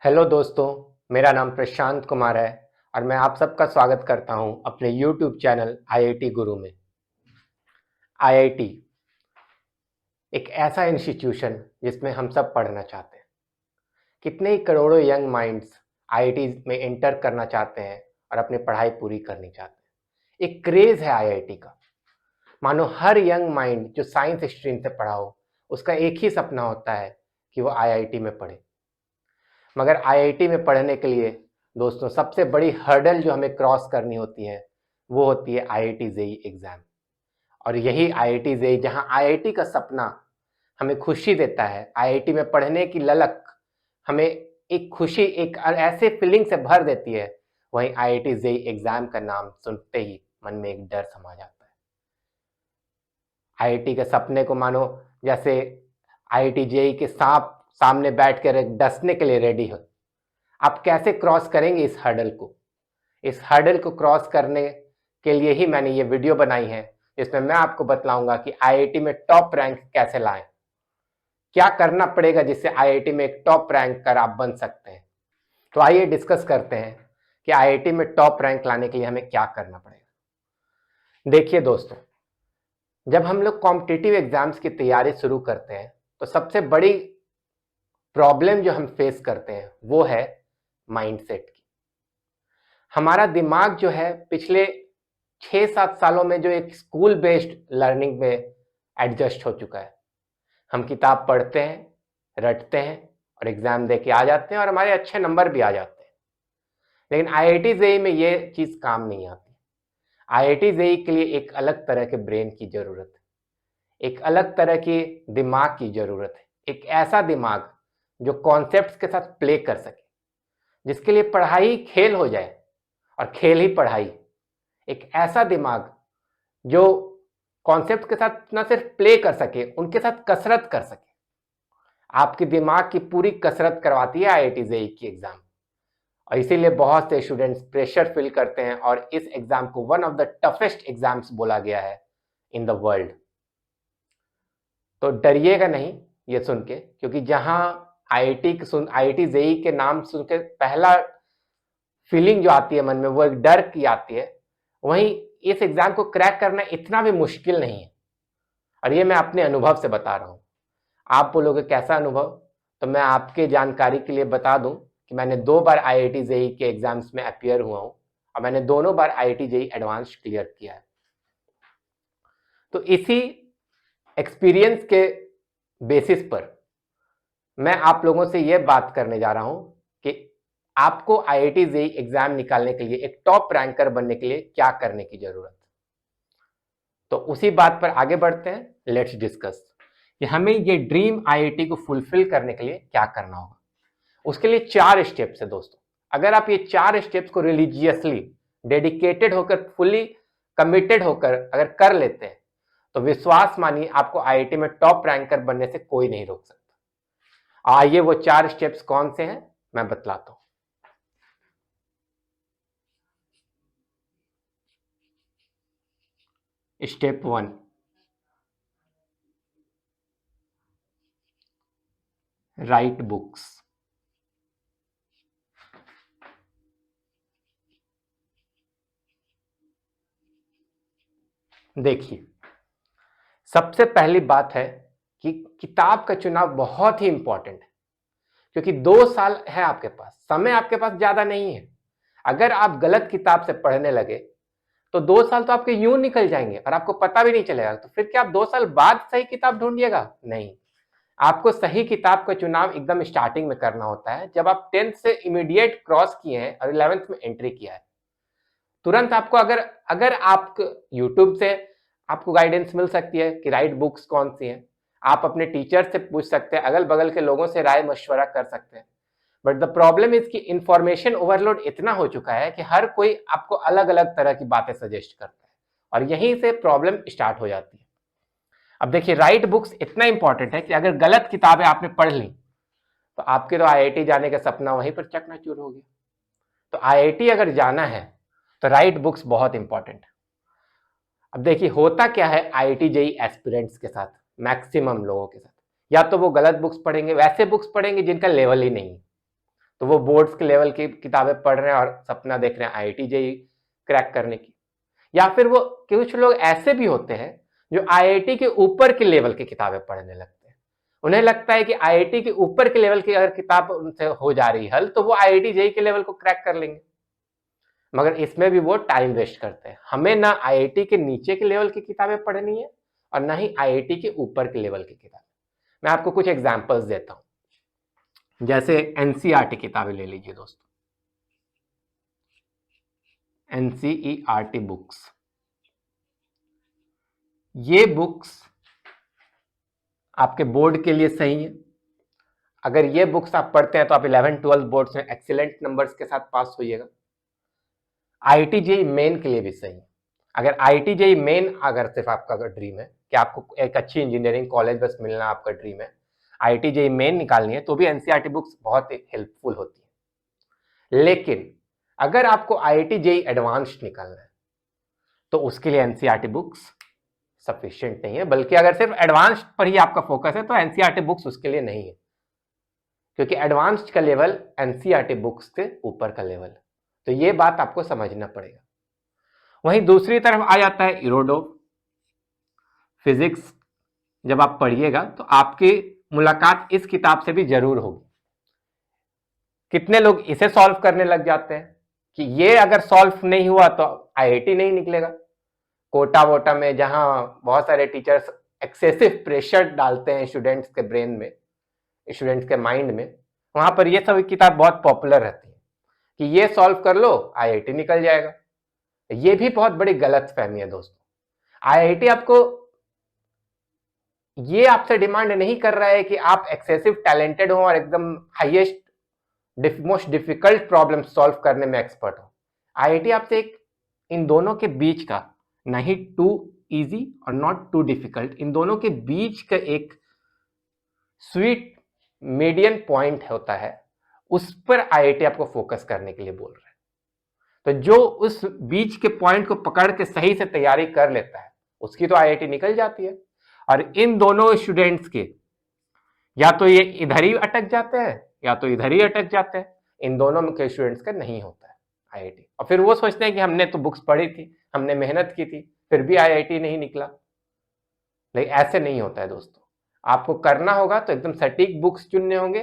Hello दोस्तों, मेरा नाम प्रशांत कुमार है और मैं आप सबका स्वागत करता हूं अपने यूट्यूब चैनल आईआईटी गुरु में। आईआईटी एक ऐसा इंस्टीट्यूशन जिसमें हम सब पढ़ना चाहते हैं। कितने ही करोड़ों यंग माइंड्स आईआईटी में एंटर करना चाहते हैं और अपनी पढ़ाई पूरी करनी चाहते हैं। एक क्रेज है आईआईटी का। मानो हर यंग माइंड जो साइंस स्ट्रीम से पढ़ा हो, उसका एक ही सपना होता है कि वो आईआईटी में पढ़े। मगर आईआईटी में पढ़ने के लिए दोस्तों सबसे बड़ी हर्डल जो हमें क्रॉस करनी होती है वो होती है आईआईटी जेईई एग्जाम। और यही आईआईटी जेईई जहां आईआईटी का सपना हमें खुशी देता है, आईआईटी में पढ़ने की ललक हमें एक खुशी, एक ऐसे फीलिंग से भर देती है, वहीं आईआईटी जेईई एग्जाम का नाम सुनते ही मन में एक डर समा जाता है। आईआईटी के सपने को मानो जैसे आईआईटी जेईई के सांप सामने बैठ कर डसने के लिए रेडी हो। आप कैसे क्रॉस करेंगे इस हर्डल को? इस हर्डल को क्रॉस करने के लिए ही मैंने ये वीडियो बनाई है, जिसमें मैं आपको बतलाऊंगा कि आईआईटी में टॉप रैंक कैसे लाएं। क्या करना पड़ेगा जिससे आईआईटी में एक टॉप रैंक कर आप बन सकते हैं। तो आइए डिस्कस करते हैं कि आईआईटी में टॉप रैंक लाने के लिए हमें क्या करना पड़ेगा। देखिए दोस्तों, जब हम लोग कॉम्पिटिटिव एग्जाम्स की तैयारी शुरू करते हैं तो सबसे बड़ी प्रॉब्लम जो हम फेस करते हैं वो है माइंडसेट की। हमारा दिमाग जो है पिछले 6-7 सालों में जो एक स्कूल बेस्ड लर्निंग में एडजस्ट हो चुका है। हम किताब पढ़ते हैं, रटते हैं और एग्जाम दे के आ जाते हैं और हमारे अच्छे नंबर भी आ जाते हैं। लेकिन आईआईटी जेईई में ये चीज काम नहीं आती। आईआईटी जेईई के लिए एक अलग तरह के ब्रेन की जरूरत है, एक अलग तरह की दिमाग की जरूरत है, एक ऐसा दिमाग जो कॉन्सेप्ट्स के साथ प्ले कर सके, जिसके लिए पढ़ाई खेल हो जाए और खेल ही पढ़ाई। एक ऐसा दिमाग जो कॉन्सेप्ट के साथ न सिर्फ प्ले कर सके, उनके साथ कसरत कर सके। आपके दिमाग की पूरी कसरत करवाती है आईआईटी जेईई की एग्जाम। और इसीलिए बहुत से स्टूडेंट्स प्रेशर फील करते हैं और इस एग्जाम को one of the toughest exams बोला गया है इन द वर्ल्ड। तो डरिएगा नहीं ये सुन के, क्योंकि जहां आईआईटी जेईई के नाम सुन के पहला फीलिंग जो आती है मन में वो एक डर की आती है, वहीं इस एग्जाम को क्रैक करना इतना भी मुश्किल नहीं है। और ये मैं अपने अनुभव से बता रहा हूं। आप बोलोगे कैसा अनुभव? तो मैं आपके जानकारी के लिए बता दूं कि मैंने 2 बार आईआईटी जेईई के एग्जाम्स में अपियर हुआ हूं और मैंने दोनों बार आईआईटी जेईई एडवांस क्लियर किया है। तो इसी एक्सपीरियंस के बेसिस पर मैं आप लोगों से यह बात करने जा रहा हूं कि आपको आईआईटी जेईई एग्जाम निकालने के लिए, एक टॉप रैंकर बनने के लिए क्या करने की जरूरत है। तो उसी बात पर आगे बढ़ते हैं। लेट्स डिस्कस कि हमें ये ड्रीम आईआईटी को फुलफिल करने के लिए क्या करना होगा। उसके लिए 4 स्टेप्स है दोस्तों। अगर आप ये 4 स्टेप्स को रिलीजियसली, डेडिकेटेड होकर, फुली कमिटेड होकर अगर कर लेते हैं तो विश्वास मानिए आपको आईआईटी में टॉप रैंकर बनने से कोई नहीं रोक सकता। आइए वो 4 स्टेप्स कौन से हैं मैं बतलाता हूं। Step 1, right books. देखिए, सबसे पहली बात है कि किताब का चुनाव बहुत ही इंपॉर्टेंट है, क्योंकि 2 साल है आपके पास, समय आपके पास ज्यादा नहीं है। अगर आप गलत किताब से पढ़ने लगे तो 2 साल तो आपके यूं निकल जाएंगे और आपको पता भी नहीं चलेगा। तो फिर क्या आप 2 साल बाद सही किताब ढूंढिएगा? नहीं, आपको सही किताब का चुनाव एकदम स्टार्टिंग में करना होता है, जब आप 10th से इमीडिएट क्रॉस किए हैं और 11th में एंट्री किया है। तुरंत आपको अगर अगर आप यूट्यूब से आपको गाइडेंस मिल सकती है कि राइट बुक्स कौन सी हैं, आप अपने टीचर से पूछ सकते हैं, अगल बगल के लोगों से राय मशवरा कर सकते हैं। बट द प्रॉब्लम इज कि इंफॉर्मेशन ओवरलोड इतना हो चुका है कि हर कोई आपको अलग अलग तरह की बातें सजेस्ट करता है और यहीं से प्रॉब्लम स्टार्ट हो जाती है। अब देखिए, राइट बुक्स इतना इंपॉर्टेंट है कि अगर गलत किताबें आपने पढ़ ली तो आपके तो आईआईटी जाने का सपना वहीं पर चकनाचूर हो गया। तो आईआईटी अगर जाना है तो राइट बुक्स बहुत इंपॉर्टेंट है। अब देखिए, होता क्या है आईआईटी जेईई एस्पिरेंट्स के साथ, मैक्सिमम लोगों के साथ, या तो वो गलत बुक्स पढ़ेंगे, वैसे बुक्स पढ़ेंगे जिनका लेवल ही नहीं है। तो वो बोर्ड्स के लेवल की किताबें पढ़ रहे हैं और सपना देख रहे हैं आईआईटी जेईई क्रैक करने की। या फिर वो कुछ लोग ऐसे भी होते हैं जो आईआईटी के ऊपर के लेवल की किताबें पढ़ने लगते हैं। उन्हें लगता है कि आईआईटी के ऊपर के लेवल की अगर किताब उनसे हो जा रही हल तो वो आईआईटी जेईई के लेवल को क्रैक कर लेंगे, मगर इसमें भी वो टाइम वेस्ट करते हैं। हमें ना आईआईटी के नीचे के लेवल की किताबें पढ़नी है और ना ही आईआईटी के ऊपर के लेवल की किताबें। मैं आपको कुछ एग्जांपल्स देता हूं, जैसे एनसीईआरटी किताबें ले लीजिए दोस्तों। एनसीईआरटी बुक्स, ये बुक्स आपके बोर्ड के लिए सही है। अगर ये बुक्स आप पढ़ते हैं तो आप 11-12 बोर्ड्स में एक्सीलेंट नंबर्स के साथ पास होइएगा। आईआईटी जेईई मेन के लिए भी सही है। अगर आईआईटी जेईई मेन अगर सिर्फ आपका अगर ड्रीम है कि आपको एक अच्छी इंजीनियरिंग कॉलेज बस मिलना आपका ड्रीम है, आईआईटी जेईई मेन निकालनी है, तो भी एनसीईआरटी बुक्स बहुत हेल्पफुल होती है। लेकिन अगर आपको आईआईटी जेईई एडवांस्ड निकालना है तो उसके लिए एनसीईआरटी बुक्स सफिशिएंट नहीं है, बल्कि अगर सिर्फ एडवांस्ड पर ही आपका फोकस है तो एनसीईआरटी बुक्स उसके लिए नहीं है, क्योंकि एडवांस्ड का लेवल एनसीईआरटी बुक्स से ऊपर का लेवल। तो ये बात आपको समझना पड़ेगा। वहीं दूसरी तरफ आ जाता है इरोडो फिजिक्स। जब आप पढ़िएगा तो आपकी मुलाकात इस किताब से भी जरूर होगी। कितने लोग इसे सॉल्व करने लग जाते हैं कि ये अगर सॉल्व नहीं हुआ तो आईआईटी नहीं निकलेगा। कोटा वोटा में जहां बहुत सारे टीचर्स एक्सेसिव प्रेशर डालते हैं स्टूडेंट्स के ब्रेन में, स्टूडेंट्स के माइंड में, वहां पर ये सब किताब बहुत पॉपुलर रहती है कि ये सॉल्व कर लो आईआईटी निकल जाएगा। ये भी बहुत बड़ी गलत फहमी है दोस्तों। आईआईटी आपको ये आपसे डिमांड नहीं कर रहा है कि आप एक्सेसिव टैलेंटेड हो और एकदम highest most difficult problem solve करने में एक्सपर्ट हो। आईआईटी आपसे एक इन दोनों के बीच का, नहीं टू इजी और नॉट टू डिफिकल्ट, इन दोनों के बीच का एक स्वीट मीडियन पॉइंट होता है, उस पर आईआईटी आपको फोकस करने के लिए बोल रहे हैं। तो जो उस बीच के पॉइंट को पकड़ के सही से तैयारी कर लेता है उसकी तो आईआईटी निकल जाती है। और इन दोनों स्टूडेंट्स के या तो ये इधर ही अटक जाते हैं या तो इधर ही अटक जाते हैं, इन दोनों में के स्टूडेंट्स का नहीं होता है आईआईटी। और फिर वो सोचते हैं कि हमने तो बुक्स पढ़ी थी, हमने मेहनत की थी, फिर भी आईआईटी नहीं निकला। लेकिन ऐसे नहीं होता है दोस्तों। आपको करना होगा तो एकदम सटीक बुक्स चुनने होंगे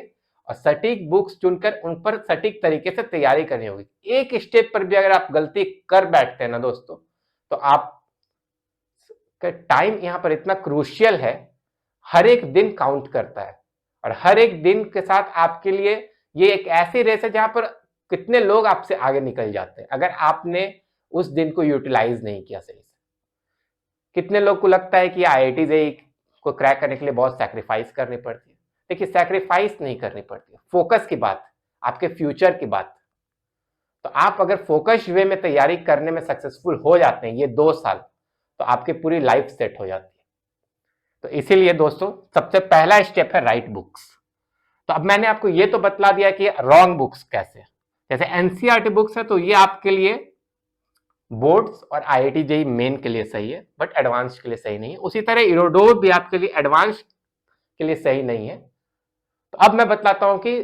और सटीक बुक्स चुनकर उन पर सटीक तरीके से तैयारी करनी होगी। एक स्टेप पर भी अगर आप गलती कर बैठते हैं ना दोस्तों, तो आप का टाइम यहां पर इतना क्रूशियल है, हर एक दिन काउंट करता है और हर एक दिन के साथ आपके लिए ये एक ऐसी रेस है जहां पर कितने लोग आपसे आगे निकल जाते हैं अगर आपने उस दिन को यूटिलाइज नहीं किया सही से। कितने लोग को लगता है कि आईआईटी जेईई को क्रैक करने के लिए बहुत सैक्रिफाइस करनी पड़ती है। देखिए, सैक्रिफाइस नहीं करनी पड़ती है, फोकस की बात, आपके फ्यूचर की बात। तो आप अगर फोकस वे में तैयारी करने में सक्सेसफुल हो जाते हैं ये 2 साल, तो आपकी पूरी लाइफ सेट हो जाती है। तो इसीलिए दोस्तों सबसे पहला स्टेप है राइट बुक्स। तो अब मैंने आपको ये तो बतला दिया कि रॉन्ग बुक्स कैसे, जैसे एनसीईआरटी बुक्स है तो ये आपके लिए बोर्ड्स और आईआईटी जेईई मेन के लिए सही है, बट एडवांस के लिए सही नहीं है। उसी तरह इरोडो भी आपके लिए एडवांस के लिए सही नहीं है। तो अब मैं बतलाता हूं कि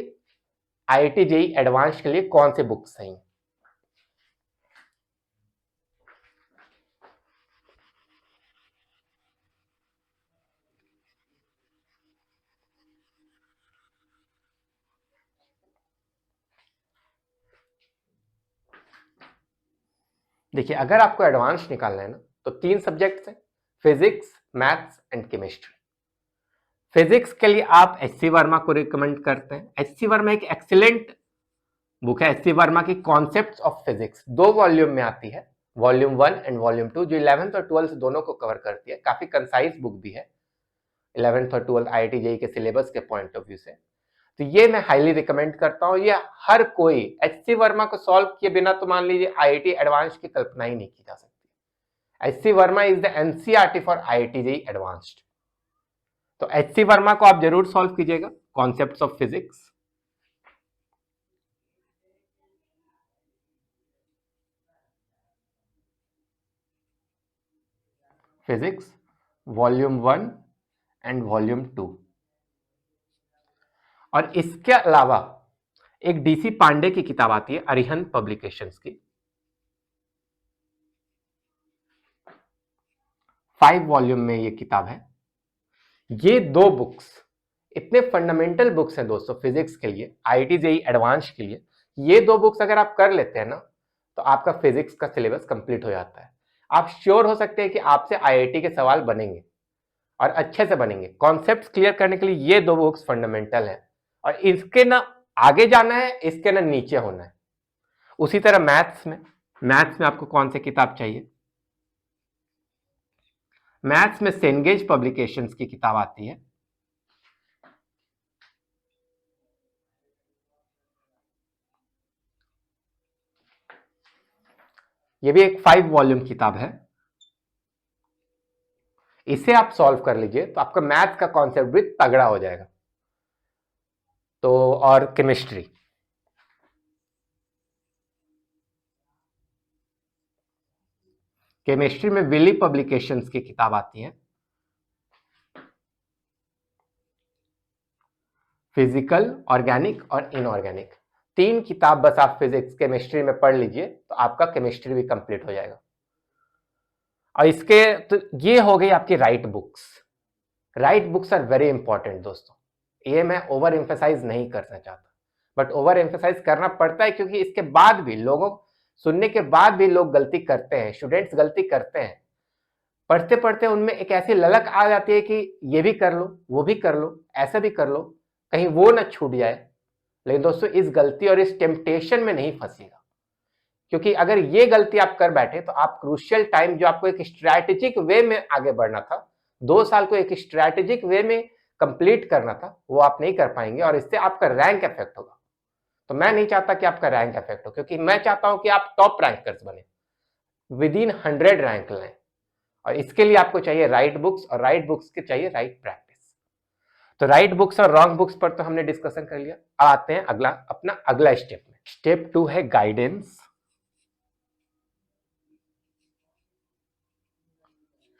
आईआईटी जेईई एडवांस के लिए कौन सी बुक सही है। देखिए, अगर आपको एडवांस निकालना है ना तो 3 सब्जेक्ट्स हैं, physics, maths and chemistry. Physics के लिए आप एचसी वर्मा को रिकमेंड करते हैं। एचसी वर्मा एक एक्सीलेंट बुक है। एचसी वर्मा की कॉन्सेप्ट्स ऑफ फिजिक्स 2 वॉल्यूम में आती है, वॉल्यूम 1 एंड वॉल्यूम 2, जो 11th और 12th दोनों को कवर करती है। काफी कंसाइज बुक भी है 11th और 12th आईआईटी जेईई के सिलेबस के पॉइंट ऑफ व्यू से। तो ये मैं हाईली रिकमेंड करता हूँ। ये हर कोई एचसी वर्मा को सॉल्व किए बिना तो मान लीजिए आईआईटी एडवांस की कल्पना ही नहीं की जा सकती। HC Verma is the NCERT for IIT JEE advanced. तो एचसी वर्मा को आप जरूर सॉल्व कीजिएगा, concepts of physics. Physics volume 1 and volume 2। और इसके अलावा एक डीसी पांडे की किताब आती है अरिहंत पब्लिकेशंस की, 5 वॉल्यूम में ये किताब है। ये 2 बुक्स इतने फंडामेंटल बुक्स हैं दोस्तों फिजिक्स के लिए, आईआईटी जेईई एडवांस के लिए। ये 2 बुक्स अगर आप कर लेते हैं ना, तो आपका फिजिक्स का सिलेबस कंप्लीट हो जाता है। आप श्योर हो सकते हैं कि आपसे आईआईटी के सवाल बनेंगे और अच्छे से बनेंगे। कॉन्सेप्ट्स क्लियर करने के लिए ये 2 बुक्स फंडामेंटल है, और इसके ना आगे जाना है, इसके ना नीचे होना है। उसी तरह मैथ्स में आपको कौन सी किताब चाहिए? मैथ्स में सेनगेज पब्लिकेशंस की किताब आती है, ये भी एक 5 वॉल्यूम किताब है। इसे आप सॉल्व कर लीजिए तो आपका मैथ का कॉन्सेप्ट भी तगड़ा हो जाएगा। तो और केमिस्ट्री में विली पब्लिकेशंस की किताब आती है, फिजिकल, ऑर्गेनिक और इनऑर्गेनिक। 3 किताब बस आप फिजिक्स केमिस्ट्री में पढ़ लीजिए तो आपका केमिस्ट्री भी कंप्लीट हो जाएगा। और इसके तो ये हो गई आपकी right books. Right books are very important दोस्तों, ये मैं ओवर एम्फेसाइज नहीं करना चाहता, बट ओवर एम्फेसाइज करना पड़ता है क्योंकि इसके बाद भी लोगों सुनने के बाद भी लोग गलती करते हैं, स्टूडेंट्स गलती करते हैं। पढ़ते पढ़ते उनमें एक ऐसी ललक आ जाती है कि ये भी कर लो, वो भी कर लो, ऐसा भी कर लो, कहीं वो ना छूट जाए। लेकिन दोस्तों इस गलती और इस टेम्पटेशन में नहीं फंसीगा, क्योंकि अगर ये गलती आप कर बैठे तो आप क्रूशियल टाइम जो आपको एक स्ट्रैटेजिक वे में आगे बढ़ना था, 2 साल को एक स्ट्रैटेजिक वे में कंप्लीट करना था, वो आप नहीं कर पाएंगे और इससे आपका रैंक इफेक्ट होगा। तो मैं नहीं चाहता कि आपका रैंक इफेक्ट हो, क्योंकि मैं चाहता हूं कि आप टॉप रैंकर्स बने, विद इन 100 रैंक लें, और इसके लिए आपको चाहिए राइट बुक्स, और राइट बुक्स के चाहिए राइट प्रैक्टिस। तो राइट बुक्स और रॉन्ग बुक्स पर तो हमने डिस्कशन कर लिया। अब आते हैं अपना अगला स्टेप में। स्टेप 2 है गाइडेंस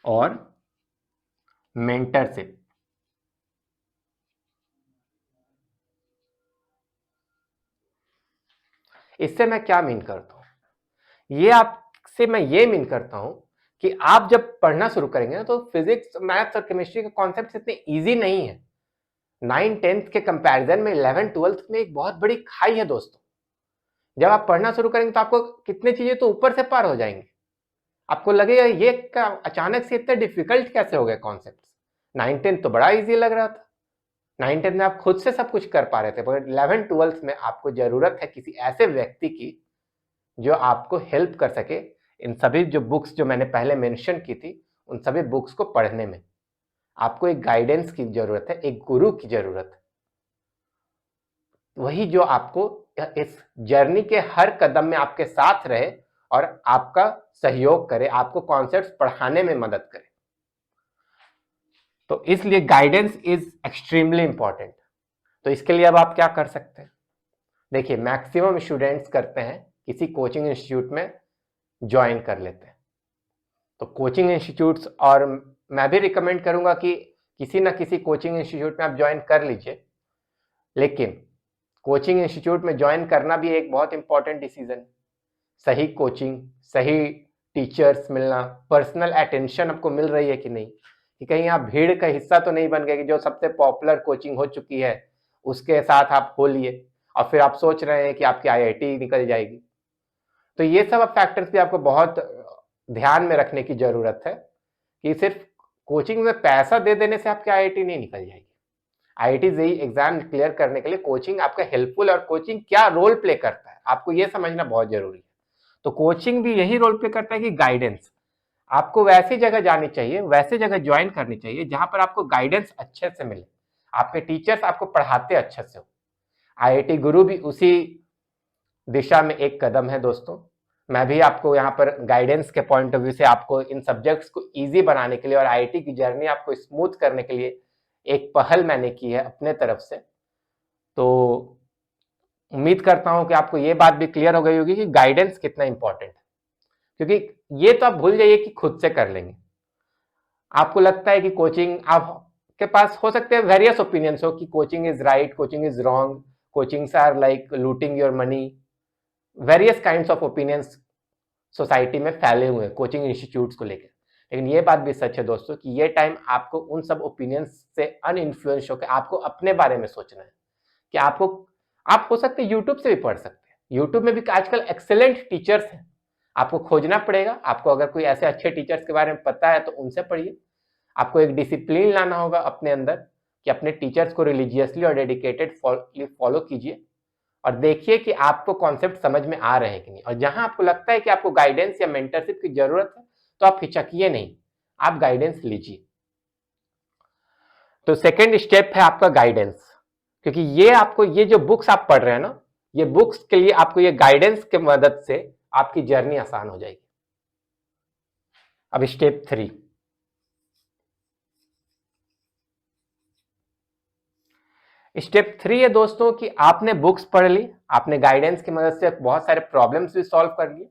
और मेंटरशिप। इससे मैं क्या मीन करता हूं, ये आपसे मैं ये मीन करता हूं कि आप जब पढ़ना शुरू करेंगे ना, तो फिजिक्स, मैथ्स और केमिस्ट्री के कॉन्सेप्ट इतने इजी नहीं है। 9-10th के कंपैरिजन में 11-12th में एक बहुत बड़ी खाई है दोस्तों। जब आप पढ़ना शुरू करेंगे तो आपको कितने चीजें तो ऊपर से पार हो जाएंगे, आपको लगेगा ये क्या अचानक से इतने डिफिकल्ट कैसे हो गए कॉन्सेप्ट। 9-10 तो बड़ा इजी लग रहा था, 9-10 में आप खुद से सब कुछ कर पा रहे थे, पर 11-12 में आपको जरूरत है किसी ऐसे व्यक्ति की जो आपको हेल्प कर सके इन सभी जो बुक्स जो मैंने पहले मेंशन की थी, उन सभी बुक्स को पढ़ने में। आपको एक गाइडेंस की जरूरत है, एक गुरु की जरूरत है, वही जो आपको इस जर्नी के हर कदम में आपके साथ रहे और आपका सहयोग करे, आपको कॉन्सेप्ट्स पढ़ाने में मदद करे। तो इसलिए गाइडेंस इज एक्सट्रीमली इंपॉर्टेंट। तो इसके लिए अब आप क्या कर सकते हैं, देखिए मैक्सिमम स्टूडेंट्स करते हैं किसी कोचिंग इंस्टीट्यूट में ज्वाइन कर लेते हैं। तो कोचिंग इंस्टीट्यूट्स, और मैं भी रिकमेंड करूंगा कि किसी ना किसी कोचिंग इंस्टीट्यूट में आप ज्वाइन कर लीजिए, लेकिन कोचिंग इंस्टीट्यूट में ज्वाइन करना भी एक बहुत इंपॉर्टेंट डिसीजन। सही कोचिंग, सही टीचर्स मिलना, पर्सनल अटेंशन आपको मिल रही है कि नहीं, कि कहीं आप भीड़ का हिस्सा तो नहीं बन गए कि जो सबसे पॉपुलर कोचिंग हो चुकी है उसके साथ आप हो लिए और फिर आप सोच रहे हैं कि आपकी आईआईटी निकल जाएगी। तो ये सब फैक्टर्स भी आपको बहुत ध्यान में रखने की जरूरत है कि सिर्फ कोचिंग में पैसा दे देने से आपकी आईआईटी नहीं निकल जाएगी। आईआईटी जेईई एग्जाम क्लियर करने के लिए कोचिंग आपका हेल्पफुल है, और कोचिंग क्या रोल प्ले करता है आपको ये समझना बहुत जरूरी है। तो कोचिंग भी यही रोल प्ले करता है कि गाइडेंस, आपको वैसी जगह जानी चाहिए, वैसे जगह ज्वाइन करनी चाहिए जहां पर आपको गाइडेंस अच्छे से मिले, आपके टीचर्स आपको पढ़ाते अच्छे से हो। आईआईटी गुरु भी उसी दिशा में एक कदम है दोस्तों। मैं भी आपको यहाँ पर गाइडेंस के पॉइंट ऑफ व्यू से आपको इन सब्जेक्ट्स को इजी बनाने के लिए और आईआईटी की जर्नी आपको स्मूथ करने के लिए एक पहल मैंने की है अपने तरफ से। तो उम्मीद करता हूं कि आपको ये बात भी क्लियर हो गई होगी कि गाइडेंस कितना इंपॉर्टेंट है, क्योंकि ये तो आप भूल जाइए कि खुद से कर लेंगे। आपको लगता है कि कोचिंग, आपके पास हो सकते हैं वेरियस ओपिनियंस हो कि coaching is right, coaching is wrong, coachings are like looting your money, various kinds of opinions society में फैले हुए हैं कोचिंग इंस्टीट्यूट्स को लेकर। लेकिन ये बात भी सच है दोस्तों कि ये टाइम आपको उन सब ओपिनियंस से अनइन्फ्लुएंस होकर आपको अपने बारे में सोचना है कि आप हो सकते हैं यूट्यूब से भी पढ़ सकते हैं। यूट्यूब में भी आजकल एक्सेलेंट टीचर्स हैं, आपको खोजना पड़ेगा। आपको अगर कोई ऐसे अच्छे टीचर्स के बारे में पता है तो उनसे पढ़िए। आपको एक डिसिप्लिन लाना होगा अपने अंदर कि अपने टीचर्स को रिलीजियसली और डेडिकेटेड फॉलो कीजिए और देखिए कि आपको कॉन्सेप्ट समझ में आ रहे हैं कि नहीं। और जहां आपको लगता है कि आपको गाइडेंस या मेंटरशिप की जरूरत है तो आप हिचकिए नहीं, आप गाइडेंस लीजिए। तो सेकेंड स्टेप है आपका गाइडेंस, क्योंकि ये जो बुक्स आप पढ़ रहे हैं ना, ये बुक्स के लिए आपको ये गाइडेंस की मदद से आपकी जर्नी आसान हो जाएगी। अब स्टेप 3, स्टेप 3 है दोस्तों कि आपने बुक्स पढ़ ली, आपने गाइडेंस की मदद से बहुत सारे प्रॉब्लम्स भी सॉल्व कर लिए,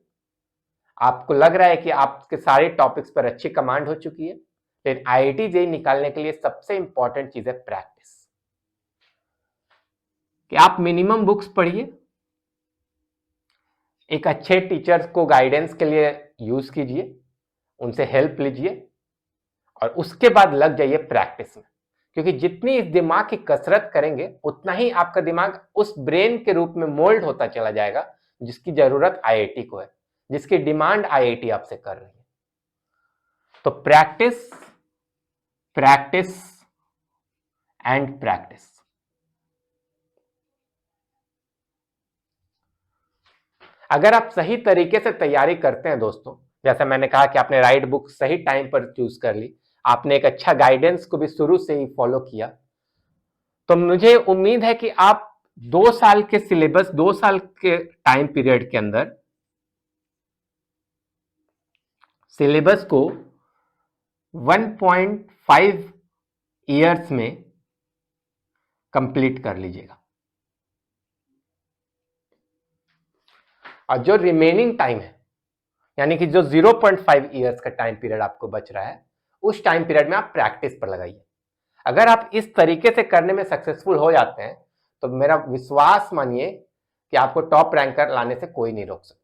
आपको लग रहा है कि आपके सारे टॉपिक्स पर अच्छी कमांड हो चुकी है। लेकिन आईआईटी जेईई निकालने के लिए सबसे इंपॉर्टेंट चीज है प्रैक्टिस, कि आप मिनिमम बुक्स पढ़िए, एक अच्छे टीचर्स को गाइडेंस के लिए यूज कीजिए, उनसे हेल्प लीजिए और उसके बाद लग जाइए प्रैक्टिस में। क्योंकि जितनी इस दिमाग की कसरत करेंगे उतना ही आपका दिमाग उस ब्रेन के रूप में मोल्ड होता चला जाएगा जिसकी जरूरत आईआईटी को है, जिसकी डिमांड आईआईटी आपसे कर रही है। तो प्रैक्टिस, प्रैक्टिस एंड प्रैक्टिस। अगर आप सही तरीके से तैयारी करते हैं दोस्तों, जैसा मैंने कहा कि आपने राइट बुक सही टाइम पर चूज कर ली, आपने एक अच्छा गाइडेंस को भी शुरू से ही फॉलो किया, तो मुझे उम्मीद है कि आप 2 साल के सिलेबस, 2 साल के टाइम पीरियड के अंदर सिलेबस को 1.5 ईयर्स में कंप्लीट कर लीजिएगा। और जो रिमेनिंग टाइम है, यानी कि जो 0.5 ईयर्स का टाइम पीरियड आपको बच रहा है, उस टाइम पीरियड में आप प्रैक्टिस पर लगाइए। अगर आप इस तरीके से करने में सक्सेसफुल हो जाते हैं तो मेरा विश्वास मानिए कि आपको टॉप रैंकर लाने से कोई नहीं रोक सकता।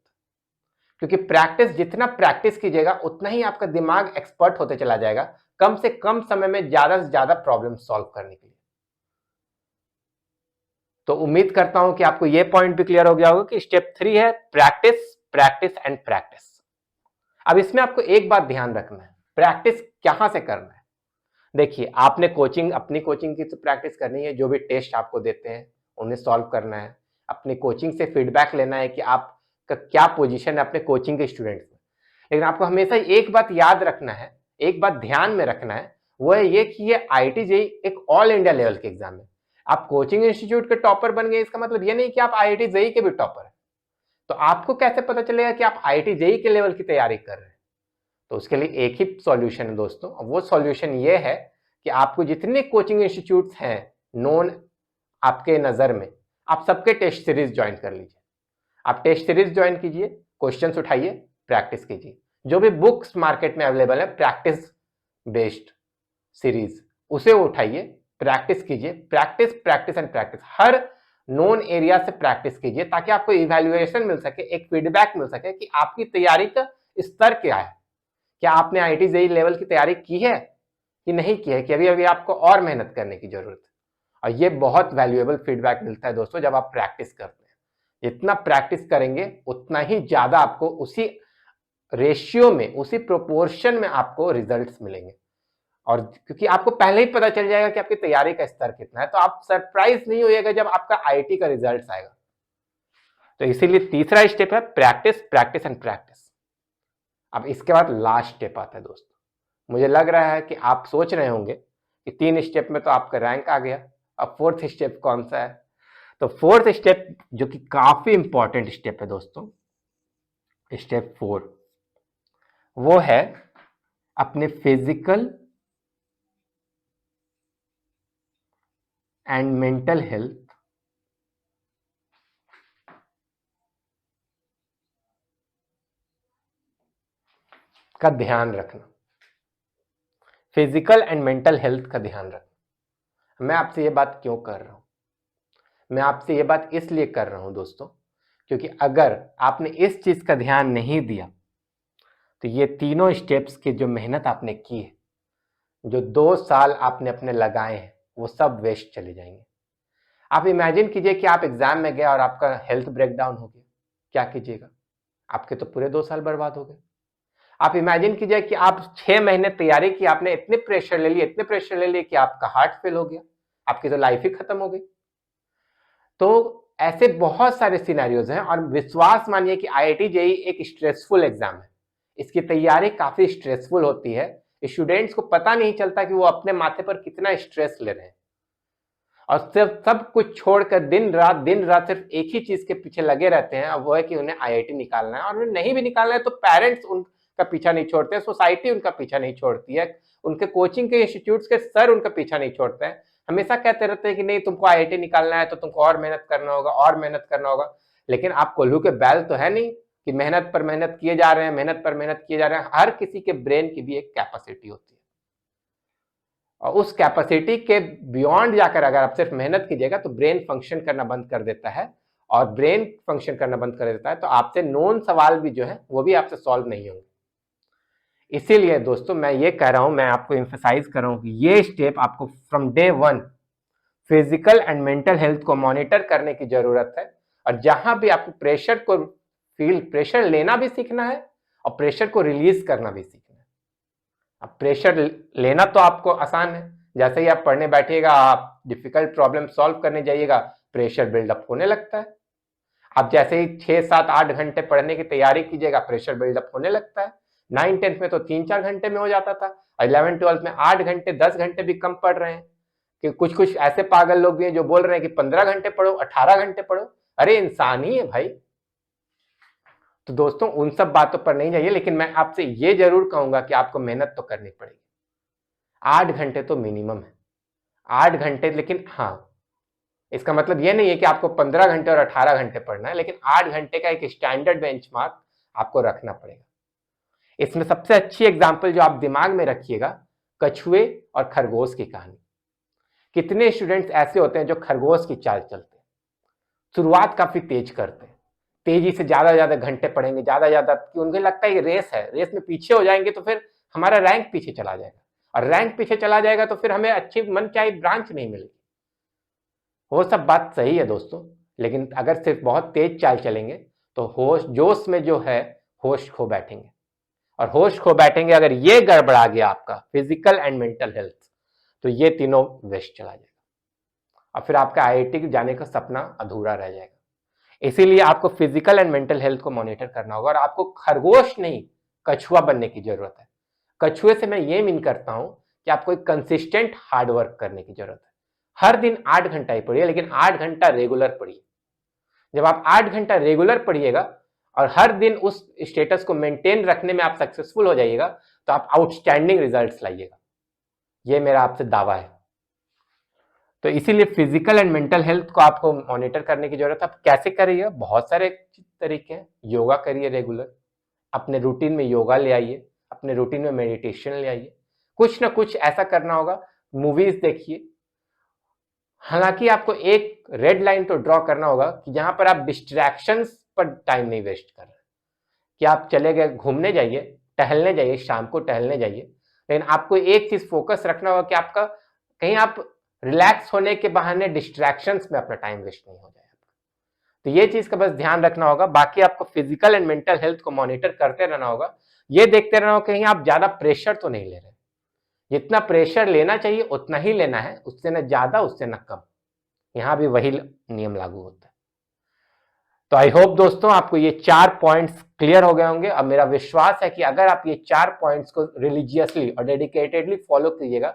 क्योंकि प्रैक्टिस, जितना प्रैक्टिस कीजिएगा उतना ही आपका दिमाग एक्सपर्ट होते चला जाएगा, कम से कम समय में ज्यादा से ज्यादा प्रॉब्लम सॉल्व करने के लिए। तो उम्मीद करता हूं कि आपको यह पॉइंट भी क्लियर हो गया होगा कि स्टेप 3 है प्रैक्टिस, प्रैक्टिस एंड प्रैक्टिस। अब इसमें आपको एक बात ध्यान रखना है, प्रैक्टिस कहां से करना है। देखिए, आपने अपनी कोचिंग की तो प्रैक्टिस करनी है, जो भी टेस्ट आपको देते हैं उन्हें सॉल्व करना है, अपनी कोचिंग से फीडबैक लेना है कि आपका क्या पोजीशन है अपने कोचिंग के स्टूडेंट्स में। लेकिन आपको हमेशा एक बात याद रखना है, एक बात ध्यान में रखना है, वो है ये कि ये आईआईटी जेईई एक ऑल इंडिया लेवल के एग्जाम है। आप कोचिंग इंस्टीट्यूट के टॉपर बन गए इसका मतलब ये नहीं कि आप आईआईटी जेईई के भी टॉपर हैं। तो आपको कैसे पता चलेगा कि आप आईआईटी जेईई के लेवल की तैयारी कर रहे हैं। तो उसके लिए एक ही सॉल्यूशन है दोस्तों, वो सॉल्यूशन ये है कि आपको जितने कोचिंग इंस्टीट्यूट्स हैं नोन आपके नजर में, आप सबके टेस्ट सीरीज ज्वाइन कर लीजिए। आप टेस्ट सीरीज ज्वाइन कीजिए, क्वेश्चंस उठाइए, प्रैक्टिस कीजिए। जो भी बुक्स मार्केट में अवेलेबल है प्रैक्टिस बेस्ड सीरीज, उसे उठाइए, प्रैक्टिस कीजिए। Practice, practice and practice, her known area से प्रैक्टिस कीजिए ताकि आपको इवैल्यूएशन मिल सके, एक फीडबैक मिल सके कि आपकी तैयारी का स्तर क्या है। क्या आपने आईआईटी जेईई लेवल की तैयारी की है कि नहीं की है, कि अभी अभी आपको और मेहनत करने की जरूरत है। और ये बहुत वैल्यूएबल फीडबैक मिलता है दोस्तों जब आप प्रैक्टिस करते हैं। जितना प्रैक्टिस करेंगे उतना ही ज्यादा आपको उसी रेशियो में, उसी प्रोपोर्शन में आपको रिजल्ट्स मिलेंगे। और क्योंकि आपको पहले ही पता चल जाएगा कि आपकी तैयारी का स्तर कितना है, तो आप सरप्राइज नहीं होइएगा जब आपका आईआईटी का रिजल्ट आएगा। तो इसीलिए तीसरा स्टेप है प्रैक्टिस, प्रैक्टिस एंड प्रैक्टिस। अब इसके बाद लास्ट स्टेप आता है दोस्तों। मुझे लग रहा है कि आप सोच रहे होंगे कि 3 स्टेप में तो आपका रैंक आ गया, अब 4th स्टेप कौन सा है। तो 4th स्टेप, जो कि काफी इंपॉर्टेंट स्टेप है दोस्तों, स्टेप 4, वो है अपने फिजिकल एंड मेंटल हेल्थ का ध्यान रखना। फिजिकल एंड मेंटल हेल्थ का ध्यान रखना। मैं आपसे ये बात क्यों कर रहा हूं, मैं आपसे ये बात इसलिए कर रहा हूं दोस्तों, क्योंकि अगर आपने इस चीज का ध्यान नहीं दिया तो ये तीनों स्टेप्स की जो मेहनत आपने की है, जो 2 साल आपने अपने लगाए हैं, वो सब वेस्ट चले जाएंगे। आप इमेजिन कीजिए कि आप एग्जाम में गए और आपका हेल्थ ब्रेकडाउन हो गया, क्या कीजिएगा? आपके तो पूरे 2 साल बर्बाद हो गए। आप इमेजिन कीजिए कि आप 6 महीने तैयारी की, आपने इतने प्रेशर ले लिए, इतने प्रेशर ले लिए कि आपका हार्ट फेल हो गया, आपकी तो लाइफ ही खत्म हो गई। तो ऐसे बहुत सारे सिनेरियोज हैं और विश्वास मानिए कि आईआईटी जेईई एक स्ट्रेसफुल एग्जाम है। इसकी तैयारी काफी स्ट्रेसफुल होती है। स्टूडेंट्स को पता नहीं चलता कि वो अपने माथे पर कितना स्ट्रेस ले रहे हैं और सिर्फ सब कुछ छोड़कर दिन रात सिर्फ एक ही चीज के पीछे लगे रहते हैं, वो है कि उन्हें आईआईटी निकालना है। और उन्हें नहीं भी निकालना है तो पेरेंट्स उनका पीछा नहीं छोड़ते हैं, सोसाइटी उनका पीछा नहीं छोड़ती है, उनके कोचिंग के इंस्टीट्यूट्स के सर उनका पीछा नहीं छोड़ते हैं। हमेशा कहते रहते हैं कि नहीं, तुमको आईआईटी निकालना है तो तुमको और मेहनत करना होगा, और मेहनत करना होगा। लेकिन आप कोल्हू के बैल तो है नहीं कि मेहनत पर मेहनत किए जा रहे हैं, मेहनत पर मेहनत किए जा रहे हैं। हर किसी के ब्रेन की भी एक कैपेसिटी होती है और उस कैपेसिटी के बियॉन्ड जाकर अगर आप सिर्फ मेहनत कीजिएगा तो ब्रेन फंक्शन करना बंद कर देता है। और ब्रेन फंक्शन करना बंद कर देता है तो आपसे नोन सवाल भी जो है वो भी आपसे सॉल्व नहीं होंगे। इसीलिए दोस्तों मैं ये कह रहा हूं, मैं आपको एम्फसाइज कर रहा हूं कि ये स्टेप आपको from day 1 physical and mental health को मॉनिटर करने की जरूरत है। और जहां भी आपको प्रेशर लेना भी सीखना है और प्रेशर को रिलीज करना भी सीखना है। अब प्रेशर लेना तो आपको आसान है, जैसे ही आप पढ़ने बैठिएगा, आप डिफिकल्ट प्रॉब्लम सॉल्व करने जाइएगा, प्रेशर बिल्डअप होने लगता है। आप जैसे ही 6-7-8 घंटे पढ़ने की तैयारी कीजिएगा, प्रेशर बिल्डअप होने लगता है। 9-10 में तो 3-4 घंटे में हो जाता था, 11-12 में 8 घंटे 10 घंटे भी कम पढ़ रहे हैं। कि कुछ ऐसे पागल लोग भी हैं जो बोल रहे हैं कि 15 घंटे पढ़ो, 18 घंटे पढ़ो। अरे इंसान ही है भाई। तो दोस्तों उन सब बातों पर नहीं जाइए, लेकिन मैं आपसे ये जरूर कहूंगा कि आपको मेहनत तो करनी पड़ेगी। 8 घंटे तो मिनिमम है, 8 घंटे। लेकिन हाँ, इसका मतलब ये नहीं है कि आपको 15 घंटे और 18 घंटे पढ़ना है, लेकिन 8 घंटे का एक स्टैंडर्ड बेंचमार्क आपको रखना पड़ेगा। इसमें सबसे अच्छी एग्जाम्पल जो आप दिमाग में रखिएगा, कछुए और खरगोश की कहानी। कितने स्टूडेंट्स ऐसे होते हैं जो खरगोश की चाल चलते हैं, शुरुआत काफी तेज करते हैं, तेजी से ज्यादा घंटे पढ़ेंगे, ज्यादा कि उनको लगता है ये रेस है, रेस में पीछे हो जाएंगे तो फिर हमारा रैंक पीछे चला जाएगा, और रैंक पीछे चला जाएगा तो फिर हमें अच्छी मन चाही ब्रांच नहीं मिलेगी। वो सब बात सही है दोस्तों, लेकिन अगर सिर्फ बहुत तेज चाल चलेंगे तो होश जोश में जो है होश खो बैठेंगे, और होश खो बैठेंगे अगर ये गड़बड़ा गया आपका फिजिकल एंड मेंटल हेल्थ, तो ये तीनों वेस्ट चला जाएगा और फिर आपका आईआईटी जाने का सपना अधूरा रह जाएगा। इसीलिए आपको फिजिकल एंड मेंटल हेल्थ को मॉनिटर करना होगा, और आपको खरगोश नहीं कछुआ बनने की जरूरत है। कछुए से मैं ये मीन करता हूं कि आपको एक कंसिस्टेंट हार्ड वर्क करने की जरूरत है। हर दिन 8 घंटा ही पढ़िए, लेकिन 8 घंटा रेगुलर पढ़िए। जब आप 8 घंटा रेगुलर पढ़िएगा और हर दिन उस स्टेटस को मेंटेन रखने में आप सक्सेसफुल हो जाइएगा, तो आप आउटस्टैंडिंग रिजल्ट्स लाइएगा। ये मेरा आपसे दावा है। तो इसीलिए फिजिकल एंड मेंटल हेल्थ को आपको मॉनिटर करने की जरूरत है। आप कैसे करिए? बहुत सारे तरीके हैं। योगा करिए रेगुलर, अपने रूटीन में योगा ले आइए, अपने रूटीन में मेडिटेशन ले आइए, कुछ ना कुछ ऐसा करना होगा। मूवीज देखिए। हालांकि आपको एक रेड लाइन तो ड्रॉ करना होगा कि जहां पर आप डिस्ट्रैक्शंस पर टाइम नहीं वेस्ट कर रहे, कि आप चले गए घूमने जाइए, टहलने जाइए, शाम को टहलने जाइए, लेकिन आपको एक चीज फोकस रखना होगा कि आपका कहीं आप रिलैक्स होने के बहाने डिस्ट्रैक्शंस में अपना टाइम वेस्ट नहीं हो जाए। तो ये चीज का बस ध्यान रखना होगा। बाकी आपको फिजिकल एंड मेंटल हेल्थ को मॉनिटर करते रहना होगा। ये देखते रहना होगा कहीं आप ज्यादा प्रेशर तो नहीं ले रहे। जितना प्रेशर लेना चाहिए उतना ही लेना है, उससे न ज्यादा उससे न कम। यहां भी वही नियम लागू होता है। तो आई होप दोस्तों आपको ये 4 पॉइंट्स क्लियर हो गए होंगे। अब मेरा विश्वास है कि अगर आप ये 4 पॉइंट्स को रिलीजियसली और डेडिकेटेडली फॉलो कीजिएगा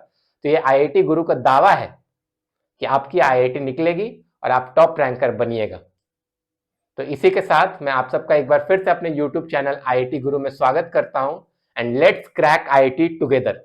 तो ये आईआईटी गुरु का दावा है कि आपकी आईआईटी निकलेगी और आप टॉप रैंकर बनिएगा। तो इसी के साथ मैं आप सबका एक बार फिर से अपने YouTube चैनल आईआईटी गुरु में स्वागत करता हूं। And let's crack IIT together.